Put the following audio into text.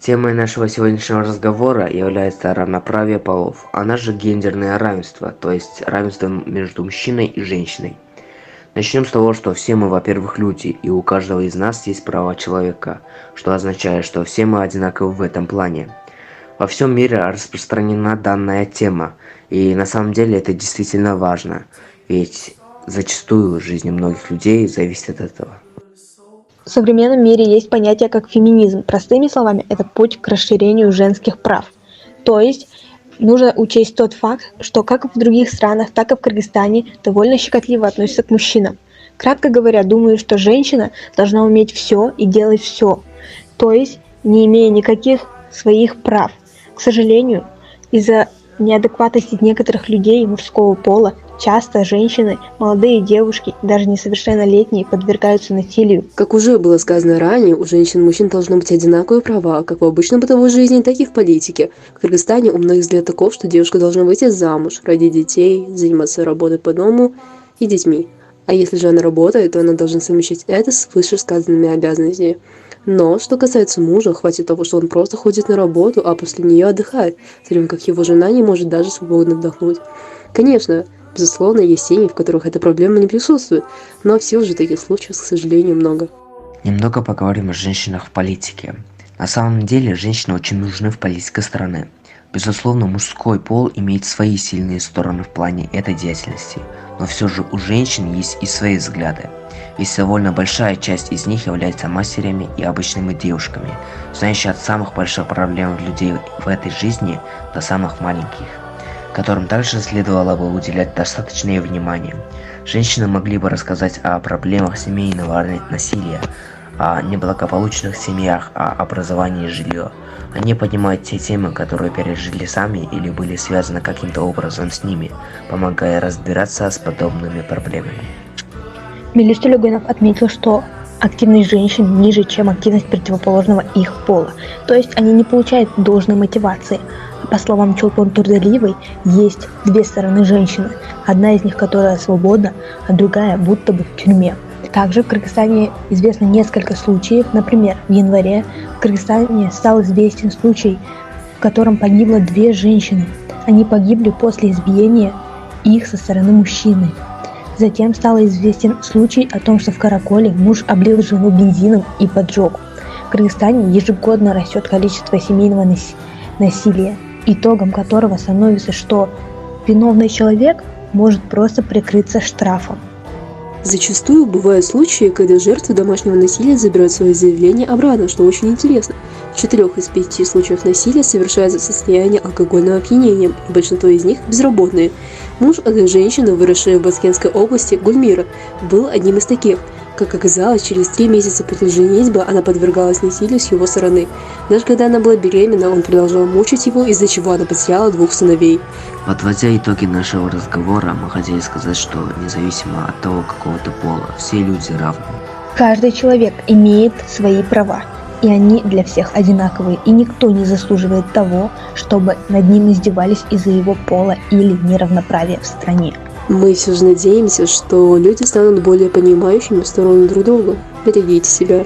Темой нашего сегодняшнего разговора является равноправие полов, она же гендерное равенство, то есть равенство между мужчиной и женщиной. Начнем с того, что все мы, во-первых, люди, и у каждого из нас есть права человека, что означает, что все мы одинаковы в этом плане. Во всем мире распространена данная тема, и на самом деле это действительно важно, ведь зачастую жизнь многих людей зависит от этого. В современном мире есть понятие как феминизм. Простыми словами, это путь к расширению женских прав. То есть нужно учесть тот факт, что как и в других странах, так и в Кыргызстане довольно щекотливо относятся к мужчинам. Кратко говоря, думаю, что женщина должна уметь все и делать все, то есть не имея никаких своих прав. К сожалению, из-за неадекватности некоторых людей мужского пола часто женщины, молодые девушки, даже несовершеннолетние подвергаются насилию. Как уже было сказано ранее, у женщин и мужчин должны быть одинаковые права, как в обычной бытовой жизни, так и в политике. В Кыргызстане у многих взгляд таков, что девушка должна выйти замуж, родить детей, заниматься работой по дому и детьми. А если же она работает, то она должна совмещать это с вышесказанными обязанностями. Но, что касается мужа, хватит того, что он просто ходит на работу, а после нее отдыхает, в то время как его жена не может даже свободно отдохнуть. Конечно, безусловно, есть семьи, в которых эта проблема не присутствует, но все же таких случаев, к сожалению, много. Немного поговорим о женщинах в политике. На самом деле, женщины очень нужны в политике страны. Безусловно, мужской пол имеет свои сильные стороны в плане этой деятельности, но все же у женщин есть и свои взгляды. Ведь довольно большая часть из них является матерями и обычными девушками, знающими от самых больших проблем людей в этой жизни до самых маленьких, которым также следовало бы уделять достаточное внимание. Женщины могли бы рассказать о проблемах семейного насилия, о неблагополучных семьях, о образовании и жилье. Они поднимают те темы, которые пережили сами или были связаны каким-то образом с ними, помогая разбираться с подобными проблемами. Мелис Төлегенов отметил, что активность женщин ниже, чем активность противоположного их пола, то есть они не получают должной мотивации. По словам Чолпон Турдалиевой, есть две стороны женщины, одна из них, которая свободна, а другая будто бы в тюрьме. Также в Кыргызстане известно несколько случаев, например, в январе в Кыргызстане стал известен случай, в котором погибло две женщины. Они погибли после избиения их со стороны мужчины. Затем стал известен случай о том, что в Караколе муж облил жену бензином и поджег. В Кыргызстане ежегодно растет количество семейного насилия, итогом которого становится, что виновный человек может просто прикрыться штрафом. Зачастую бывают случаи, когда жертвы домашнего насилия забирают свои заявления обратно, что очень интересно. В 4 из 5 случаев насилия совершается в состоянии алкогольного опьянения, и большинство из них безработные. Муж этой женщины, выросшей в Баскенской области, Гульмира, был одним из таких. Как оказалось, через 3 месяца после женитьбы она подвергалась насилию с его стороны. Даже когда она была беременна, он продолжал мучить его, из-за чего она потеряла 2 сыновей. Подводя итоги нашего разговора, мы хотели сказать, что независимо от того, какого ты пола, все люди равны. Каждый человек имеет свои права, и они для всех одинаковые, и никто не заслуживает того, чтобы над ним издевались из-за его пола или неравноправия в стране. Мы все же надеемся, что люди станут более понимающими в сторону друг друга. Берегите себя.